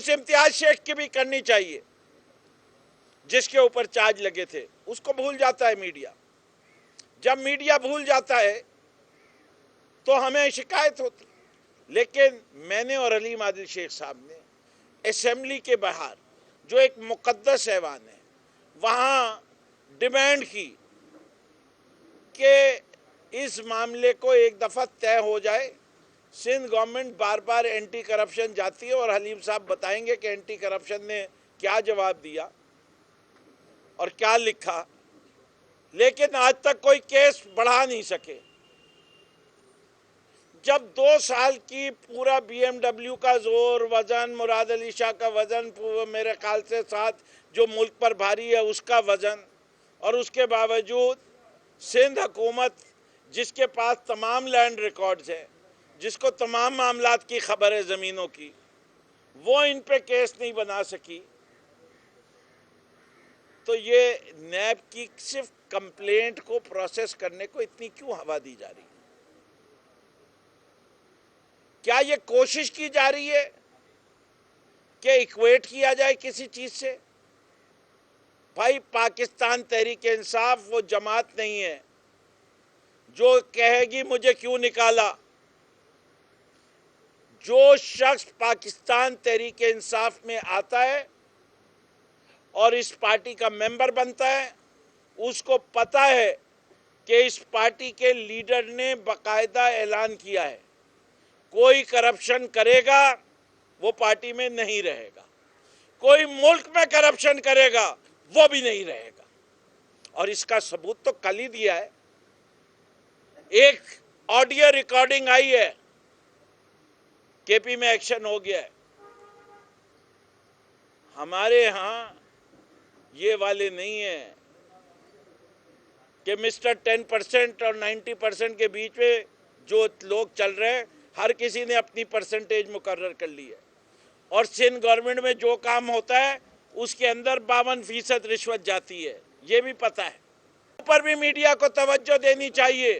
उस इम्तियाज शेख की भी करनी चाहिए जिसके ऊपर चार्ज लगे थे। उसको भूल जाता है मीडिया। जब मीडिया भूल जाता है तो हमें शिकायत होती। लेकिन मैंने और हलीम आदिल शेख साहब ने असेंबली के बाहर, जो एक मुकद्दस ऐवान है, वहाँ डिमांड की कि इस मामले को एक दफ़ा तय हो जाए। सिंध गवर्नमेंट बार बार एंटी करप्शन जाती है और हलीम साहब बताएंगे कि एंटी करप्शन ने क्या जवाब दिया और क्या लिखा, लेकिन आज तक कोई केस बढ़ा नहीं सके। जब 2 साल की पूरा BMW का जोर, वजन, मुराद अली शाह का वजन, मेरे ख्याल से साथ जो मुल्क पर भारी है उसका वजन, और उसके बावजूद सिंध हुकूमत जिसके पास तमाम लैंड रिकॉर्ड्स हैं, जिसको तमाम मामलात की खबर है ज़मीनों की, वो इन पे केस नहीं बना सकी। तो ये नैब की सिर्फ कंप्लेंट को प्रोसेस करने को इतनी क्यों हवा दी जा रही है? क्या ये कोशिश की जा रही है कि इक्वेट किया जाए किसी चीज से? भाई, पाकिस्तान तहरीक इंसाफ वो जमात नहीं है जो कहेगी मुझे क्यों निकाला। जो शख्स पाकिस्तान तहरीक इंसाफ में आता है और इस पार्टी का मेंबर बनता है, उसको पता है कि इस पार्टी के लीडर ने बाकायदा ऐलान किया है कोई करप्शन करेगा वो पार्टी में नहीं रहेगा, कोई मुल्क में करप्शन करेगा वो भी नहीं रहेगा। और इसका सबूत तो कल ही दिया है। एक ऑडियो रिकॉर्डिंग आई है, केपी में एक्शन हो गया है। हमारे यहां ये वाले नहीं है कि मिस्टर 10% और 90% के बीच में जो लोग चल रहे हैं, हर किसी ने अपनी परसेंटेज मुकर्रर कर ली है। और सिंध गवर्नमेंट में जो काम होता है उसके अंदर 52% रिश्वत जाती है, ये भी पता है। ऊपर भी मीडिया को तवज्जो देनी चाहिए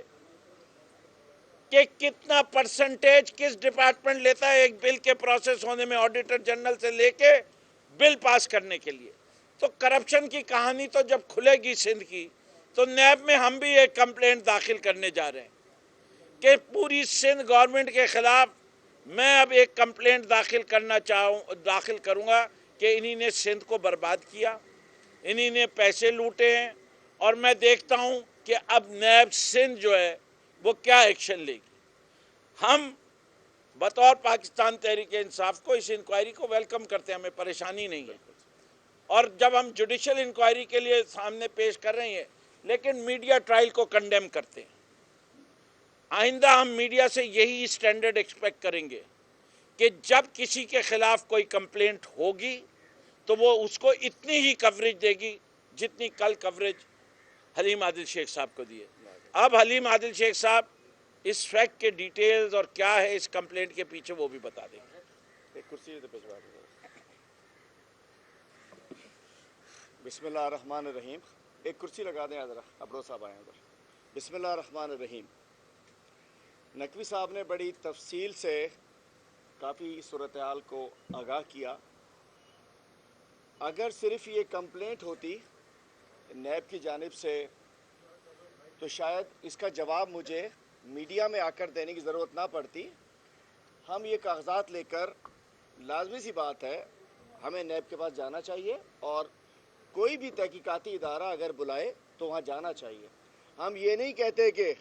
कि कितना परसेंटेज किस डिपार्टमेंट लेता है एक बिल के प्रोसेस होने में, ऑडिटर जनरल से लेके बिल पास करने के लिए। तो करप्शन की कहानी तो जब खुलेगी सिंध की, तो नैब में हम भी एक कंप्लेंट दाखिल करने जा रहे हैं कि पूरी सिंध गवर्नमेंट के खिलाफ मैं अब एक कंप्लेंट दाखिल करूंगा कि इन्हीं ने सिंध को बर्बाद किया, इन्हीं ने पैसे लूटे हैं। और मैं देखता हूं कि अब नैब सिंध जो है वो क्या एक्शन लेगी। हम बतौर पाकिस्तान तहरीक इंसाफ को इस इंक्वायरी को वेलकम करते हैं, हमें परेशानी नहीं है। और जब हम जुडिशल इंक्वायरी के लिए सामने पेश कर रहे हैं, लेकिन मीडिया ट्रायल को कंडेम करते हैं। आइंदा हम मीडिया से यही स्टैंडर्ड एक्सपेक्ट करेंगे कि जब किसी के खिलाफ कोई कंप्लेंट होगी तो वो उसको इतनी ही कवरेज देगी जितनी कल कवरेज हलीम आदिल शेख साहब को दी है। अब हलीम आदिल शेख साहब इस फैक्ट के डिटेल्स और क्या है इस कंप्लेंट के पीछे वो भी बता देंगे। एक कुर्सी भिजवा दो। बिस्मिल्लाहिर्रहमानिर्रहीम। एक कुर्सी लगा दें ज़रा, अबरो साहब आए उधर। बिस्मिल्लाहिर्रहमानिर्रहीम। नकवी साहब ने बड़ी तफसील से काफ़ी सूरत हाल को आगाह किया। अगर सिर्फ ये कंप्लेंट होती नैब की जानिब से तो शायद इसका जवाब मुझे मीडिया में आकर देने की ज़रूरत ना पड़ती। हम ये कागजात लेकर, लाजमी सी बात है, हमें नैब के पास जाना चाहिए और कोई भी तहकीकाती इदारा अगर बुलाए तो वहाँ जाना चाहिए। हम ये नहीं कहते कि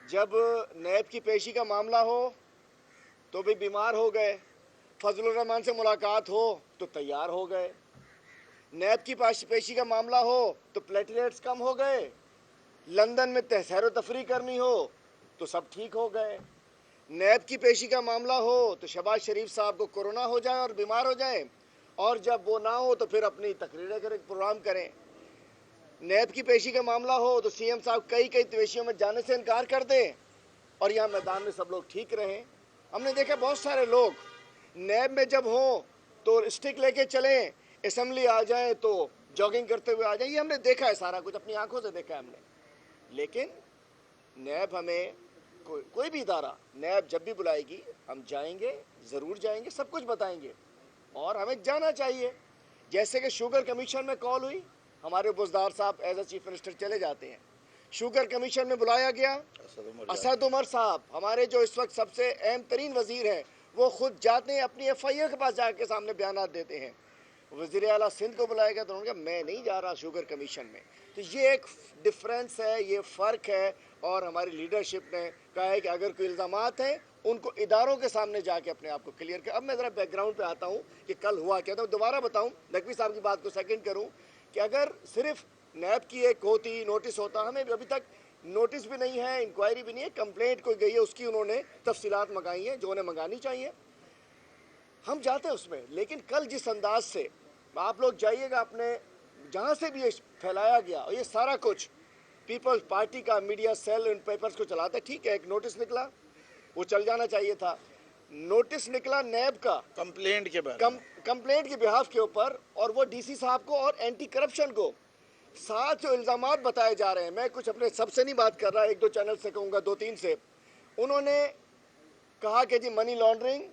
जब नैब की पेशी का मामला हो तो भी बीमार हो गए, फजलुर रहमान से मुलाकात हो तो तैयार हो गए, नैब की पेशी का मामला हो तो प्लेटलेट्स कम हो गए, लंदन में सैर तफरी करनी हो तो सब ठीक हो गए, नैब की पेशी का मामला हो तो शहबाज शरीफ साहब को कोरोना हो जाए और बीमार हो जाए, और जब वो ना हो तो फिर अपनी तकरीरें करें, प्रोग्राम करें। नैब की पेशी का मामला हो तो सीएम साहब कई पेशियों में जाने से इनकार कर दें और यहाँ मैदान में सब लोग ठीक रहें। हमने देखा बहुत सारे लोग नैब में जब हों तो स्टिक लेके चलें, असेंबली आ जाए तो जॉगिंग करते हुए आ जाए। ये हमने देखा है, सारा कुछ अपनी आंखों से देखा है हमने। लेकिन नैब हमें कोई भी इदारा, नैब जब भी बुलाएगी हम जाएंगे, ज़रूर जाएंगे, सब कुछ बताएंगे। और हमें जाना चाहिए। जैसे कि शुगर कमीशन में कॉल हुई, हमारे बुजदार साहब एज ए चीफ मिनिस्टर चले जाते हैं। शुगर कमीशन में बुलाया गया, असद उमर साहब हमारे जो इस वक्त सबसे अहम तरीन वजीर हैं, वो खुद जाते हैं, अपनी FIA के पास जाके सामने बयान देते हैं। वज़ीर आला सिंध को बुलाया गया तो उन्होंने कहा मैं नहीं जा रहा शुगर कमीशन में। तो ये एक डिफरेंस है, ये फ़र्क है। और हमारी लीडरशिप ने कहा है कि अगर कोई इल्ज़ामात हैं उनको इदारों के सामने जाके अपने आप को क्लियर कर। अब मैं ज़रा बैकग्राउंड पे आता हूँ कि कल हुआ क्या था। दोबारा बताऊँ, नकवी साहब की बात को सेकंड करूँ कि अगर सिर्फ नैब की एक होती, नोटिस होता, हमें अभी तक नोटिस भी नहीं है, इंक्वायरी भी नहीं है, कंप्लेंट कोई गई है उसकी उन्होंने तफसीलात मंगाई हैं जो उन्हें मंगानी चाहिए, हम जाते हैं उसमें। लेकिन कल जिस अंदाज से आप लोग जाइएगा, अपने जहाँ से भी ये फैलाया गया और ये सारा कुछ पीपल्स पार्टी का मीडिया सेल इन पेपर्स को चलाता है, ठीक है, एक नोटिस निकला, वो चल जाना चाहिए था। नोटिस निकला नैब का कंप्लेंट के बारे में, कंप्लेंट के बिहाफ के ऊपर, और वो DC साहब को और एंटी करप्शन को साथ जो इल्ज़ामात बताए जा रहे हैं। मैं कुछ अपने सबसे नहीं बात कर रहा, एक दो चैनल से कहूँगा, दो तीन से। उन्होंने कहा कि जी मनी लॉन्ड्रिंग,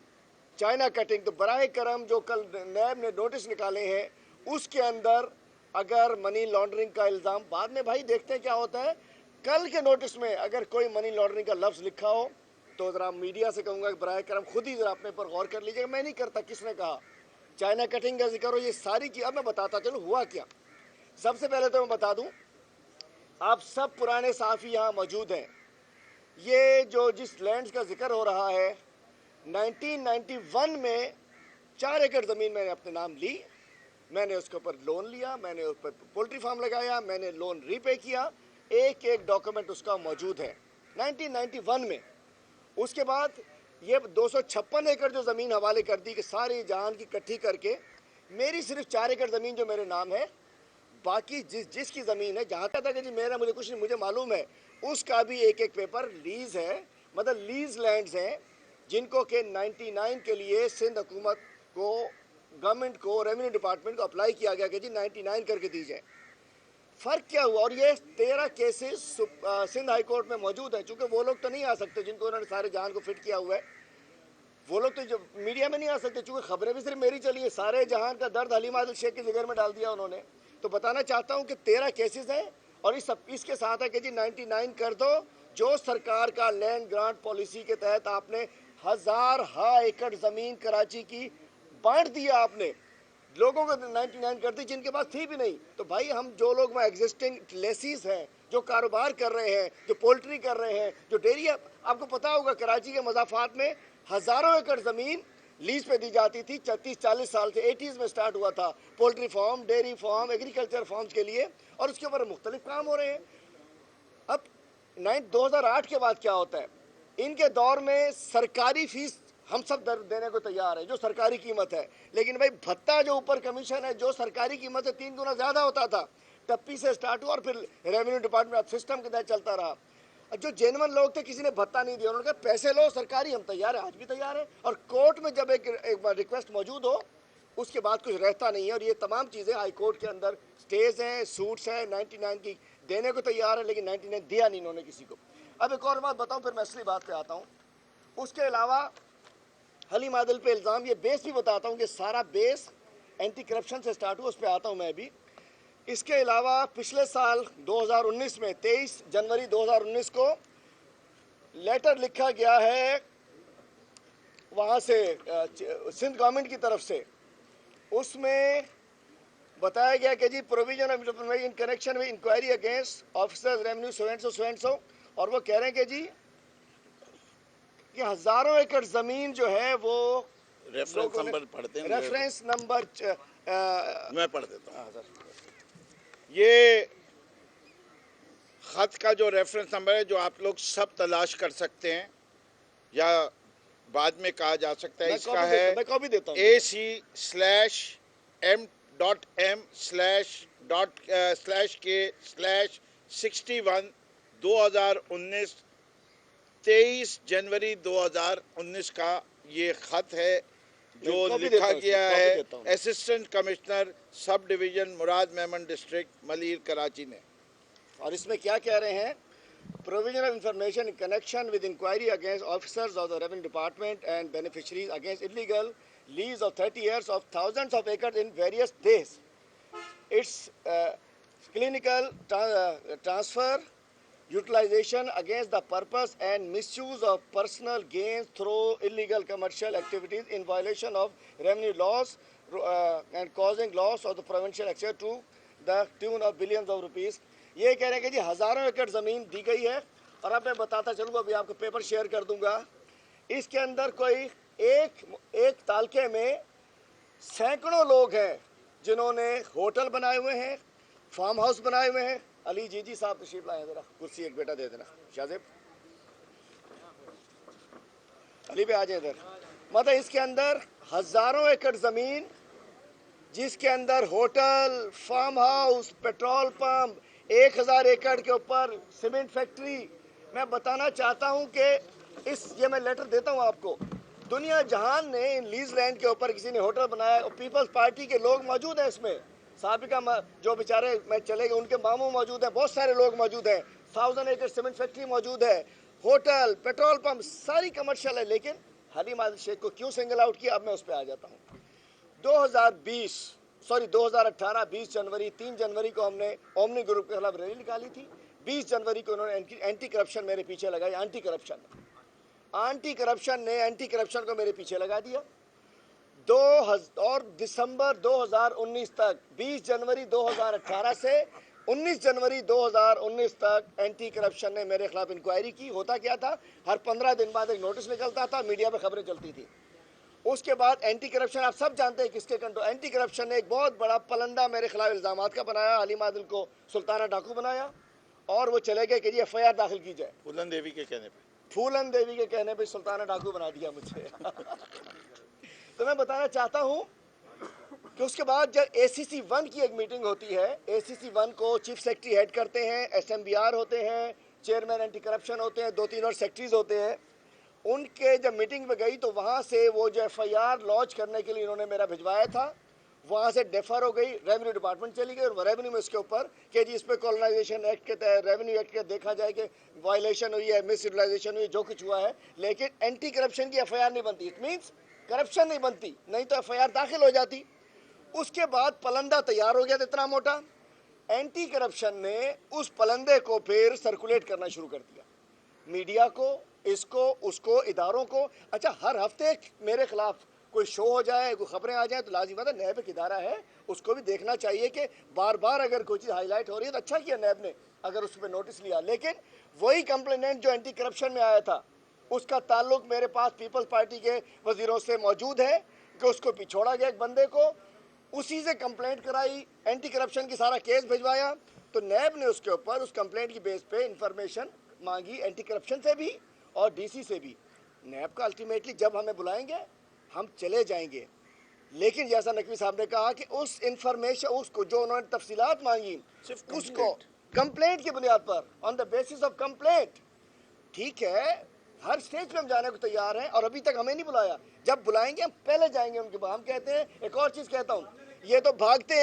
चाइना कटिंग। तो बराए करम जो कल नैब ने नोटिस निकाले हैं उसके अंदर अगर मनी लॉन्ड्रिंग का इल्ज़ाम, बाद में भाई देखते हैं क्या होता है। कल के नोटिस में अगर कोई मनी लॉन्ड्रिंग का लफ्ज़ लिखा हो तो ज़रा मीडिया से कहूँगा कि बराए करम खुद ही ज़रा अपने पर गौर कर लीजिएगा। मैं नहीं करता किसने कहा, चाइना कटिंग का जिक्र हो, ये सारी चीज़। अब मैं बताता चलो हुआ क्या। सबसे पहले तो मैं बता दूँ, आप सब पुराने साफ़ी यहाँ मौजूद हैं। ये जो जिस लैंड का जिक्र हो रहा है, 1991 में 4 एकड़ ज़मीन मैंने अपने नाम ली, मैंने उसके ऊपर लोन लिया, मैंने उस पर पोल्ट्री फार्म लगाया, मैंने लोन रीपे किया, एक एक डॉक्यूमेंट उसका मौजूद है 1991 में। उसके बाद ये 256 एकड़ जो ज़मीन हवाले कर दी कि सारी जहान की इकट्ठी करके, मेरी सिर्फ 4 एकड़ ज़मीन जो मेरे नाम है, बाकी जिसकी ज़मीन है, जहाँ तक कि जी मेरा मुझे कुछ नहीं, मुझे मालूम है उसका भी एक एक पेपर लीज़ है, मतलब लीज़ लैंड्स हैं जिनको के 99 के लिए सिंध हुकूमत को, गवर्नमेंट को, रेवेन्यू डिपार्टमेंट को अप्लाई किया गया कि जी 99 करके दी जाए। फ़र्क क्या हुआ, और ये 13 केसेस सिंध हाई कोर्ट में मौजूद है। चूँकि वो लोग तो नहीं आ सकते जिनको उन्होंने सारे जहान को फिट किया हुआ है, वो लोग तो जो मीडिया में नहीं आ सकते, चूँकि खबरें भी सिर्फ मेरी चली है। सारे जहान का दर्द हलीम आदिल शेख के जिगर में डाल दिया उन्होंने। तो बताना चाहता हूँ कि 13 केसेस हैं, और इसके साथ है कि जी 99 कर दो। जो सरकार का लैंड ग्रांट पॉलिसी के तहत आपने 1000 एकड़ ज़मीन कराची की बांट दिया, आपने लोगों को 99 कर दी जिनके पास थी भी नहीं। तो भाई हम जो लोग वहाँ एग्जिस्टिंग लेसीज हैं, जो कारोबार कर रहे हैं, जो पोल्ट्री कर रहे हैं, जो डेयरी, आपको पता होगा कराची के मज़ाफ़ात में हज़ारों एकड़ ज़मीन लीज पे दी जाती थी 30-40 साल से। 80s में स्टार्ट हुआ था poultry farm, dairy farm, agriculture farms के लिए, और उसके ऊपर मुख्तलिफ काम हो रहे हैं। अब 2008 के बाद क्या होता है, इनके दौर में सरकारी फीस हम सब देने को तैयार है, जो सरकारी कीमत है। लेकिन भाई भत्ता जो ऊपर कमीशन है, जो सरकारी कीमत से 3 गुना ज़्यादा होता था। टप्पी से स्टार्ट हुआ और फिर रेवेन्यू डिपार्टमेंट सिस्टम के तहत चलता रहा। जो जेन्युइन लोग थे, किसी ने भत्ता नहीं दिया, उन्होंने कहा पैसे लो सरकारी, हम तैयार है, आज भी तैयार है। और कोर्ट में जब एक रिक्वेस्ट मौजूद हो, उसके बाद कुछ रहता नहीं है। और ये तमाम चीज़ें हाई कोर्ट के अंदर स्टेज हैं, सूट्स हैं, 99 की देने को तैयार है, लेकिन 99 दिया नहीं इन्होंने किसी को। अब एक और बात बताऊं, फिर मैं असली बात पे आता हूं। उसके अलावा हलीम आदिल पे इल्ज़ाम, ये बेस भी बताता हूं कि सारा बेस एंटी करप्शन से स्टार्ट हुआ, उस पर आता हूं मैं भी। इसके अलावा पिछले साल 2019 में 23 जनवरी 2019 को लेटर लिखा गया है वहाँ से सिंध गवर्नमेंट की तरफ से। उसमें बताया गया कि जी provision of in connection with inquiry against officers revenue so and so, और वो कह रहे हैं कि जी कि हज़ारों एकड़ ज़मीन जो है वो रेफरेंस नंबर पढ़ते हैं, रेफरेंस नंबर मैं पढ़ देता हूँ। ये खत का जो रेफरेंस नंबर है, जो आप लोग सब तलाश कर सकते हैं या बाद में कहा जा सकता है, इसका है AC/M.M/.K/61 2019 23 जनवरी 2019 का ये खत है जो लिखा गया है असिस्टेंट कमिश्नर सब डिवीज़न मुराद मेमन डिस्ट्रिक्ट मलीर कराची ने। और इसमें क्या कह रहे हैं, provision of information in connection with inquiry against officers of the revenue department and beneficiaries against illegal lease of 30 years of thousands of acres in various days. Its clinical transfer, utilization against the purpose and misuse of personal gains through illegal commercial activities in violation of revenue laws and causing loss of the provincial access to the tune of billions of rupees. ये कह रहे हैं कि जी हज़ारों एकड़ ज़मीन दी गई है और अब मैं बताता चलूँगा, अभी आपको पेपर शेयर कर दूंगा। इसके अंदर कोई एक तालके में सैकड़ों लोग हैं जिन्होंने होटल बनाए हुए हैं, फार्म हाउस बनाए हुए हैं। अली जी साहब तशरीफ लाए, जरा कुर्सी एक बेटा दे देना, शाहजेब अली पे आ जाए इधर। मतलब इसके अंदर हज़ारों एकड़ ज़मीन, जिसके अंदर hotel, farm house, petrol pump, 1000 एकड़ के ऊपर सीमेंट फैक्ट्री। मैं बताना चाहता हूं कि ये मैं लेटर देता हूं आपको, दुनिया जहान ने इन लीज लैंड के ऊपर किसी ने होटल बनाया और पीपल्स पार्टी के लोग मौजूद हैं इसमें, साबिका जो बेचारे मैं चले गए उनके मामू मौजूद हैं, बहुत सारे लोग मौजूद हैं, 1000 एकड़ सीमेंट फैक्ट्री मौजूद है, होटल, पेट्रोल पंप, सारी कमर्शियल है। लेकिन हलीम आदिल शेख को क्यों सिंगल आउट किया, अब मैं उस पर आ जाता हूँ। 2018 20 जनवरी 3 जनवरी को हमने ओमनी ग्रुप के खिलाफ रैली निकाली थी। 20 जनवरी को उन्होंने एंटी करप्शन मेरे पीछे लगाई, एंटी करप्शन ने एंटी करप्शन को मेरे पीछे लगा दिया। और दिसंबर 2019 तक, 20 जनवरी 2018 से 19 जनवरी 2019 तक एंटी करप्शन ने मेरे खिलाफ इंक्वायरी की। होता क्या था, हर 15 दिन बाद एक नोटिस निकलता था, मीडिया में खबरें चलती थी। उसके बाद एंटी करप्शन, आप सब जानते हैं किसके कंट्रोल, एंटी करप्शन ने एक बहुत बड़ा पलंदा मेरे खिलाफ इल्जामात का बनाया। हलीम आदिल को सुल्ताना डाकू बनाया और वो चले गए कि जी FIR दाखिल की जाए। फूलन देवी के कहने पे सुल्ताना डाकू बना दिया मुझे। तो मैं बताना चाहता हूं कि उसके बाद जब ACC 1 की एक मीटिंग होती है, ACC 1 को चीफ सेक्रेटरी हेड करते हैं, SMBR होते हैं, चेयरमैन एंटी करप्शन होते हैं, 2-3 और सेक्रेटरीज होते हैं। उनके जब मीटिंग में गई तो वहाँ से वो जो FIR लॉन्च करने के लिए इन्होंने मेरा भिजवाया था, वहाँ से डेफर हो गई, रेवेन्यू डिपार्टमेंट चली गई और रेवेन्यू में इसके ऊपर कि जी इस पर कॉलोनाइजेशन एक्ट के तहत, रेवेन्यू एक्ट के देखा जाए कि वायलेशन हुई है, मिस यूटिलाइजेशन हुई, जो कुछ हुआ है, लेकिन एंटी करप्शन की FIR नहीं बनती। इट मीन्स करप्शन नहीं बनती, नहीं तो FIR दाखिल हो जाती। उसके बाद पलंदा तैयार हो गया था इतना मोटा, एंटी करप्शन ने उस पलंदे को फिर सर्कुलेट करना शुरू कर दिया, मीडिया को, इसको, उसको, इदारों को। अच्छा, हर हफ्ते मेरे खिलाफ कोई शो हो जाए, कोई खबरें आ जाए तो लाजिम बात है नैब एक इदारा है, उसको भी देखना चाहिए कि बार बार अगर कोई चीज़ हाईलाइट हो रही है तो अच्छा किया नैब ने अगर उस पर नोटिस लिया। लेकिन वही कंप्लेनेंट जो एंटी करप्शन में आया था, उसका ताल्लुक मेरे पास पीपल्स पार्टी के वजीरों से मौजूद है कि उसको पिछोड़ा गया एक बंदे को, उसी से कंप्लेंट कराई, एंटी करप्शन की सारा केस भिजवाया। तो नैब ने उसके ऊपर उस कंप्लेंट की बेस पे इंफॉर्मेशन मांगी, एंटी करप्शन से भी और DC से भी। नैब का अल्टीमेटली जब हमें बुलाएंगे हम चले जाएंगे, लेकिन जैसा नकवी साहब ने कहा कि उस इंफॉर्मेशन, उसको जो उन्होंने तफसीलात मांगी, उसको कंप्लेंट की बुनियाद पर, on the basis of complaint, ठीक है, हर स्टेज पे हम जाने को तैयार हैं और अभी तक हमें नहीं बुलाया। जब बुलाएंगे हम पहले जाएंगे उनके पास। हम कहते हैं, एक और चीज़ कहता हूँ, ये तो भागते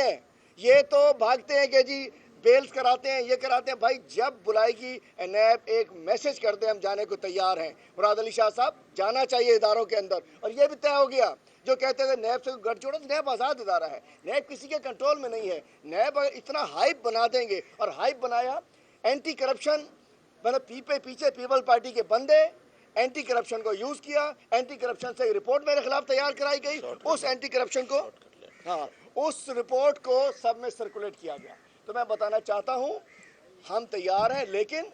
हैं कि जी बेल्स कराते हैं, ये कराते हैं। भाई जब बुलाएगी नैब एक मैसेज करते हैं, हम जाने को तैयार हैं। मुराद अली शाह साहब, जाना चाहिए इदारों के अंदर। और ये भी तय हो गया, जो कहते थे नैब से गठजोड़, नैब आज़ाद इदारा है, नैब किसी के कंट्रोल में नहीं है। नैब इतना हाइप बना देंगे, और हाइप बनाया एंटी करप्शन, मतलब पीछे पीपल पार्टी के बंदे एंटी करप्शन को यूज़ किया, एंटी करप्शन से रिपोर्ट मेरे खिलाफ तैयार कराई गई, उस एंटी करप्शन को, हाँ, उस रिपोर्ट को सब में सर्कुलेट किया गया। तो मैं बताना चाहता हूं हम तैयार हैं, लेकिन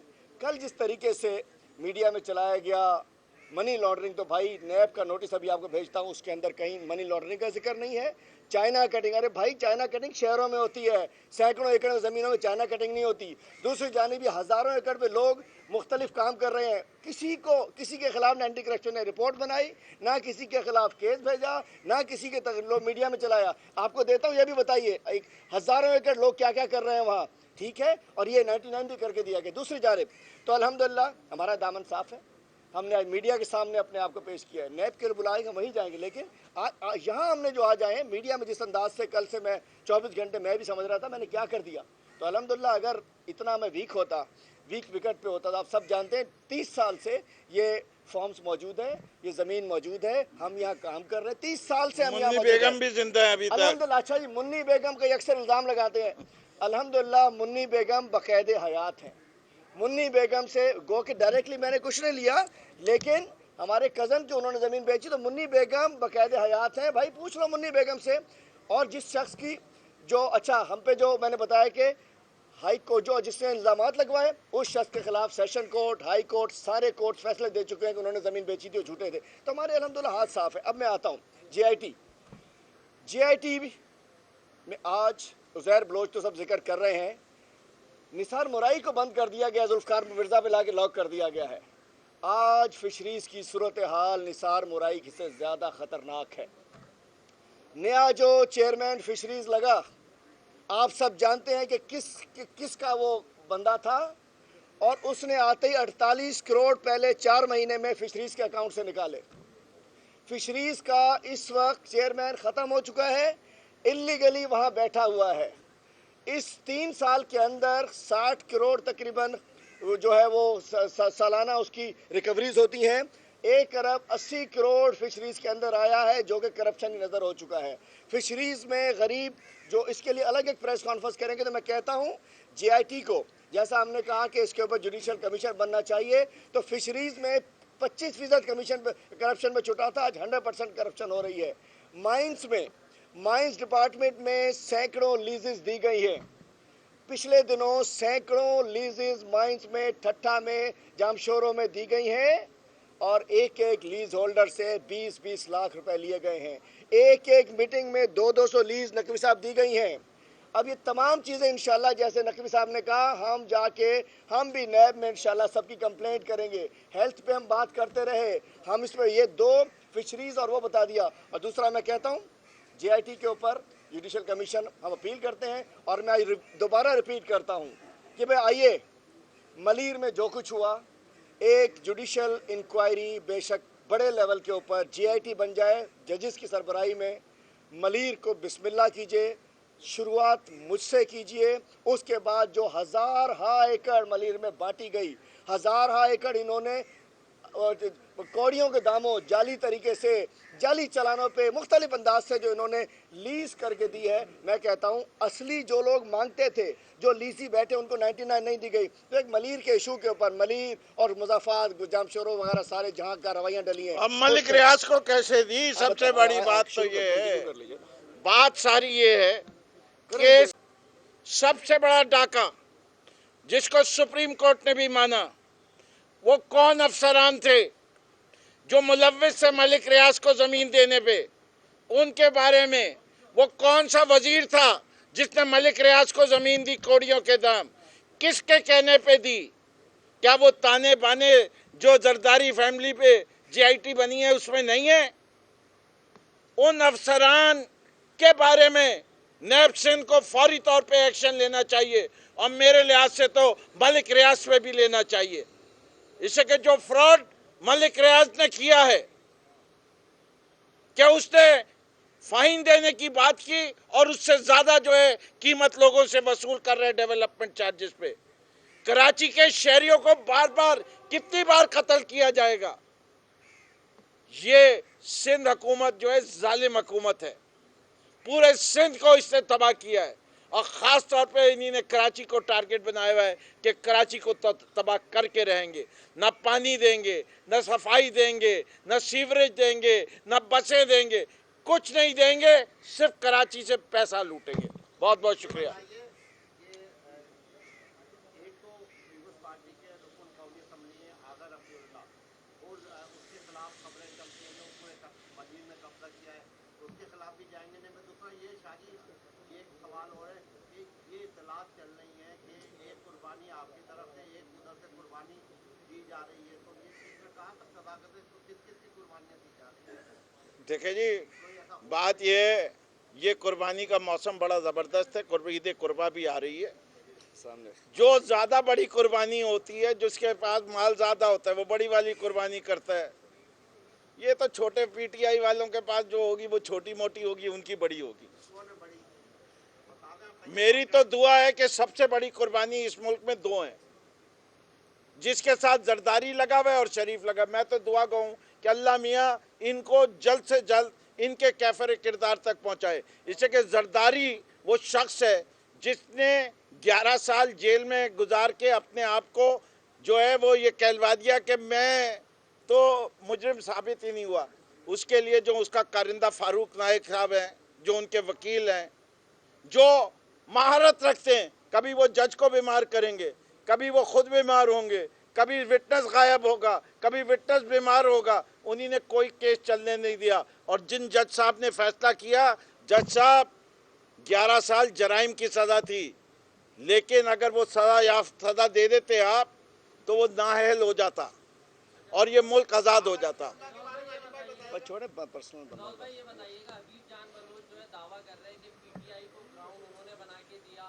कल जिस तरीके से मीडिया में चलाया गया मनी लॉन्ड्रिंग, तो भाई नैब का नोटिस अभी आपको भेजता हूं, उसके अंदर कहीं मनी लॉन्ड्रिंग का जिक्र नहीं है। चाइना कटिंग, अरे भाई चाइना कटिंग शहरों में होती है, सैकड़ों एकड़ ज़मीनों में चाइना कटिंग नहीं होती। दूसरी जानिब भी हज़ारों एकड़ पे लोग मुख्तलिफ काम कर रहे हैं, किसी के खिलाफ ना एंटी करप्शन ने रिपोर्ट बनाई, ना किसी के खिलाफ केस भेजा, ना किसी के लोग मीडिया में चलाया। आपको देता हूँ, ये भी बताइए हज़ारों एकड़ लोग क्या क्या कर रहे हैं वहाँ, ठीक है, और ये 99 करके दिया गया। दूसरी जानिब तो अल्हम्दुलिल्लाह हमारा दामन साफ़ है, हमने आज मीडिया के सामने अपने आप को पेश किया है। नैब के बुलाएंगे वहीं जाएंगे, लेकिन यहाँ हमने जो आ जाए मीडिया में जिस अंदाज से, कल से मैं 24 घंटे मैं भी समझ रहा था मैंने क्या कर दिया। तो अल्हम्दुलिल्लाह अगर इतना मैं वीक होता, वीक विकेट पे होता था। आप सब जानते हैं 30 साल से ये फॉर्म्स मौजूद है, ये ज़मीन मौजूद है, हम यहाँ काम कर रहे हैं, 30 साल से हम यहाँ मुन्नी मौजूद हैं। बेगम भी जिंदा है अभी तक। अल्हम्दुलिल्लाह। अच्छा जी, मुन्नी बेगम का अक्सर इल्ज़ाम लगाते हैं, अल्हम्दुलिल्लाह मुन्नी बेगम बाकायदे हयात हैं। मुन्नी बेगम से गो के डायरेक्टली मैंने कुछ नहीं लिया, लेकिन हमारे कज़न जो उन्होंने ज़मीन बेची, तो मुन्नी बेगम बाकायदे हयात हैं। भाई पूछ लो मुन्नी बेगम से। और जिस शख्स की जो अच्छा हम पे जो मैंने बताया कि हाई कोर्ट जो जिसने इल्ज़ाम लगवाए, उस शख्स के खिलाफ सेशन कोर्ट, हाई कोर्ट, सारे कोर्ट फैसले दे चुके हैं कि उन्होंने ज़मीन बेची थी और झूठे थे। तो हमारे अल्हम्दुलिल्लाह हाथ साफ है। अब मैं आता हूँ JIT में। आज उज़ैर बलोच तो सब जिक्र कर रहे हैं, निसार मुराई को बंद कर दिया गया, जुल्फ़िकार मिर्ज़ा पे लाके लॉक कर दिया गया है। आज फिशरीज़ की सूरत हाल निसार मुराई से ज़्यादा ख़तरनाक है। नया जो चेयरमैन फिशरीज़ लगा, आप सब जानते हैं कि किसका वो बंदा था, और उसने आते ही 48 करोड़ पहले 4 महीने में फिशरीज़ के अकाउंट से निकाले। फिशरीज़ का इस वक्त चेयरमैन ख़त्म हो चुका है, इल्लीगली वहाँ बैठा हुआ है। इस 3 साल के अंदर 60 करोड़ तकरीबन जो है वो सालाना उसकी रिकवरीज होती हैं। 1 अरब 80 करोड़ फिशरीज़ के अंदर आया है, जो कि करप्शन की नज़र हो चुका है। फिशरीज़ में गरीब जो, इसके लिए अलग एक प्रेस कॉन्फ्रेंस करेंगे। तो मैं कहता हूँ JIT को, जैसा हमने कहा कि इसके ऊपर जुडिशल कमीशन बनना चाहिए, तो फिशरीज़ में 25% कमीशन करप्शन में छुटा था, आज 100% करप्शन हो रही है। माइंस डिपार्टमेंट में सैकड़ों लीजेस दी गई है। पिछले दिनों सैकड़ों लीजेस माइंस में, ठट्ठा में, जामशोरों में दी गई हैं, और एक एक लीज होल्डर से 20-20 लाख रुपए लिए गए हैं। एक एक मीटिंग में 200-200 लीज नकवी साहब दी गई हैं। अब ये तमाम चीज़ें इंशाल्लाह, जैसे नकवी साहब ने कहा, हम जाके हम भी नैब में इंशाल्लाह सबकी कंप्लेंट करेंगे। हेल्थ पे हम बात करते रहे, हम इस पर ये 2 फिशरीज़ और वो बता दिया। और दूसरा मैं कहता हूँ JIT के ऊपर जुडिशल कमीशन हम अपील करते हैं। और मैं दोबारा रिपीट करता हूँ कि भाई आइए, मलीर में जो कुछ हुआ, एक जुडिशल इंक्वायरी बेशक बड़े लेवल के ऊपर JIT बन जाए, जजेस की सरबराही में। मलीर को बिस्मिल्लाह कीजिए, शुरुआत मुझसे कीजिए। उसके बाद जो 1000 एकड़ मलीर में बांटी गई, 1000 एकड़ इन्होंने कौड़ियों के दामों, जाली तरीके से, जाली चलानों पे, मुख्तलिफ अंदाज से जो इन्होंने लीज करके दी है। मैं कहता हूँ असली जो लोग मांगते थे, जो लीजी बैठे, उनको 99 नहीं दी गई। तो एक मलीर के इशू के ऊपर, मलीर और मुजाफात, जामशोरों वगैरह सारे जहाँ कार्रवाइयाँ डली हैं, अब मलिक रियाज को कैसे दी, सबसे बड़ी बात तो ये है, बात सारी ये है कि सबसे बड़ा डाका जिसको सुप्रीम कोर्ट ने भी माना, वो कौन अफसरान थे जो मुलव्विस से मलिक रियाज को जमीन देने पे, उनके बारे में वो कौन सा वजीर था जिसने मलिक रियाज को जमीन दी कौड़ियों के दाम, किसके कहने पे दी? क्या वो ताने बाने जो जरदारी फैमिली पे JIT बनी है उसमें नहीं है? उन अफसरान के बारे में नैब सिंध को फौरी तौर पे एक्शन लेना चाहिए, और मेरे लिहाज से तो मलिक रियाज पे भी लेना चाहिए। इससे कि जो फ्रॉड मलिक रियाज ने किया है, क्या उसने फाइन देने की बात की और उससे ज्यादा जो है कीमत लोगों से वसूल कर रहे डेवलपमेंट चार्जेस पे। कराची के शहरियों को बार बार कितनी बार कत्ल किया जाएगा? ये सिंध हुकूमत जो है जालिम हुकूमत है, पूरे सिंध को इसने तबाह किया है, और ख़ास तौर पे इन्हीं कराची को टारगेट बनाया हुआ है कि कराची को तबाह करके रहेंगे। न पानी देंगे, न सफाई देंगे, न सीवरेज देंगे, न बसें देंगे, कुछ नहीं देंगे, सिर्फ कराची से पैसा लूटेंगे। बहुत बहुत शुक्रिया। देखिए जी, बात ये कुर्बानी का मौसम बड़ा ज़बरदस्त है। ईद कुर्बा भी आ रही है सामने। जो ज़्यादा बड़ी कुर्बानी होती है, जिसके पास माल ज़्यादा होता है, वो बड़ी वाली कुर्बानी करता है। ये तो छोटे PTI वालों के पास जो होगी वो छोटी मोटी होगी, उनकी बड़ी होगी। मेरी तो दुआ है कि सबसे बड़ी कुर्बानी इस मुल्क में 2 हैं। जिसके साथ जरदारी लगा हुआ है और शरीफ लगा। मैं तो दुआ कहूँ कि अल्लाह मियाँ इनको जल्द से जल्द इनके कैफर किरदार तक पहुँचाए। इससे कि जरदारी वो शख्स है जिसने 11 साल जेल में गुजार के अपने आप को जो है वो ये कहलवा दिया कि मैं तो मुजरिम साबित ही नहीं हुआ। उसके लिए जो उसका कारिंदा फारूक नाइक साहब हैं, जो उनके वकील हैं, जो महारत रखते हैं, कभी वो जज को बीमार करेंगे, कभी वो खुद बीमार होंगे, कभी विटनेस गायब होगा, कभी विटनेस बीमार होगा, उन्हीं ने कोई केस चलने नहीं दिया। और जिन जज साहब ने फैसला किया, जज साहब 11 साल जराइम की सज़ा थी, लेकिन अगर वो सज़ा दे देते आप तो वो नाअहल हो जाता और ये मुल्क आज़ाद हो जाता। बस छोड़े पर्सनल राहुल भाई ये बताइएगा, हबीब जान बलोच जो है दावा कर रहे हैं कि पीटीआई को ग्राउंड उन्होंने बना के दिया,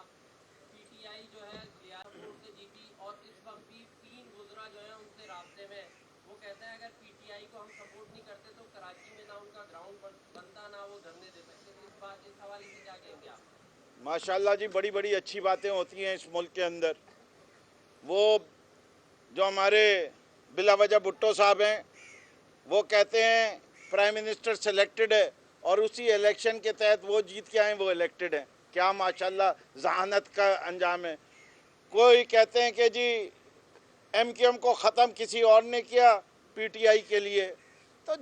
पीटीआई जो है लियाकत से जीती और इस वक्त भी 3 गुजरा जो है उनसे रास्ते में। वो कहते हैं अगर पीटीआई को हम सपोर्ट नहीं करते तो कराची में ना उनका ग्राउंड बनता ना वो धरने दे सकते। इस हवाले से क्या कहेंगे आप? माशाल्लाह जी, बड़ी बड़ी अच्छी बातें होती हैं इस मुल्क के अंदर। वो जो हमारे बिलावजह भुट्टो साहब हैं, वो कहते हैं प्राइम मिनिस्टर सेलेक्टेड है और उसी इलेक्शन के तहत वो जीत के आए, वो इलेक्टेड हैं। क्या माशाल्लाह जहानत का अंजाम है। कोई कहते हैं कि जी एमक्यूएम को ख़त्म किसी और ने किया पीटीआई के लिए। तो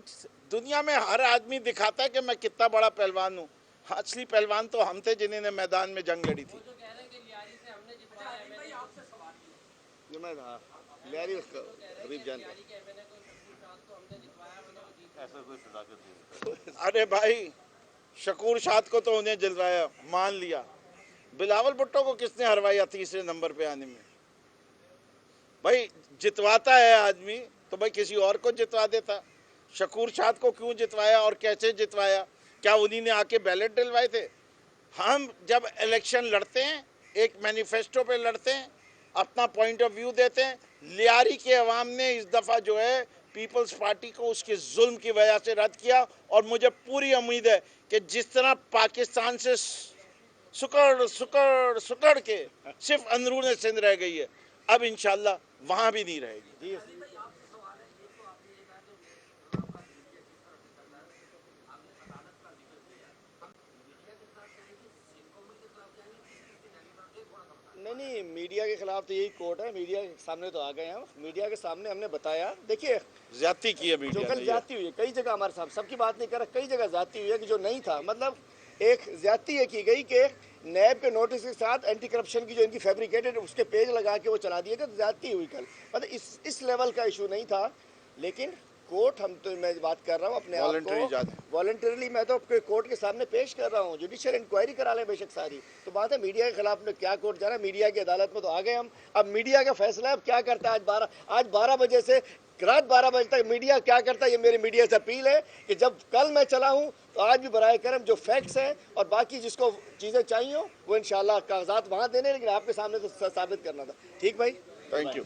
दुनिया में हर आदमी दिखाता है कि मैं कितना बड़ा पहलवान हूँ। असली पहलवान तो हम थे जिन्होंने मैदान में जंग लड़ी थी। जो कह रहे हैं कि लियारी से हमने जितवाया एमएनए आपसे सवाल जो मैं लियारी हबीब जान लियारी के एमएनए को शक्ति शाह को हमने जितवाया, मतलब वो जीत ऐसा कोई सदाकत नहीं। अरे भाई, शकूर शाद को तो उन्हें जलवाया, मान लिया। बिलावल भुट्टो को किसने हरवाया तीसरे नंबर पे आने में? भाई जितवाता है आदमी तो भाई किसी और को जितवा देता। शकूर शाद को क्यों जितवाया और कैसे जितवाया? क्या उन्हीं ने आके बैलेट डलवाए थे? हम जब इलेक्शन लड़ते हैं एक मैनिफेस्टो पे लड़ते हैं, अपना पॉइंट ऑफ व्यू देते हैं। लियारी के अवाम ने इस दफ़ा जो है पीपल्स पार्टी को उसके जुल्म की वजह से रद्द किया और मुझे पूरी उम्मीद है कि जिस तरह पाकिस्तान से सुकड़ सुकड़ सुकड़ के सिर्फ अंदरून सिंध रह गई है, अब इंशाल्लाह वहाँ भी नहीं रहेगी। जी नहीं, मीडिया के खिलाफ तो यही कोर्ट है। मीडिया के सामने तो आ गए हम, मीडिया के सामने हमने बताया। देखिए ज्यादती की है जो मीडिया कल ने। ज्यादती हुई है कई जगह, हमारे साहब सबकी बात नहीं कर रहा, कई जगह ज्यादती हुई है कि जो नहीं था। मतलब एक ज्यादती ये की गई कि नैब के नोटिस के साथ एंटी करप्शन की जो इनकी फैब्रिकेटेड उसके पेज लगा के वो चला दिए गए, तो ज्यादती हुई कल। मतलब इस लेवल का इशू नहीं था, लेकिन कोर्ट, हम तो मैं बात कर रहा हूँ अपने आप को वॉलंटरीली मैं तो कोर्ट के सामने पेश कर रहा हूँ। जुडिशियल इंक्वायरी करा लें बेशक सारी, तो बात है मीडिया के खिलाफ में क्या कोर्ट जाना, मीडिया की अदालत में तो आ गए हम। अब मीडिया का फैसला है, अब क्या करता है। आज 12 बजे से रात 12 बजे तक मीडिया क्या करता है, ये मेरी मीडिया से अपील है कि जब कल मैं चला हूँ तो आज भी बराए करम जो फैक्ट्स हैं और बाकी जिसको चीज़ें चाहिए वो इंशाल्लाह कागजात वहाँ देने, लेकिन आपके सामने तो साबित करना था। ठीक भाई, थैंक यू।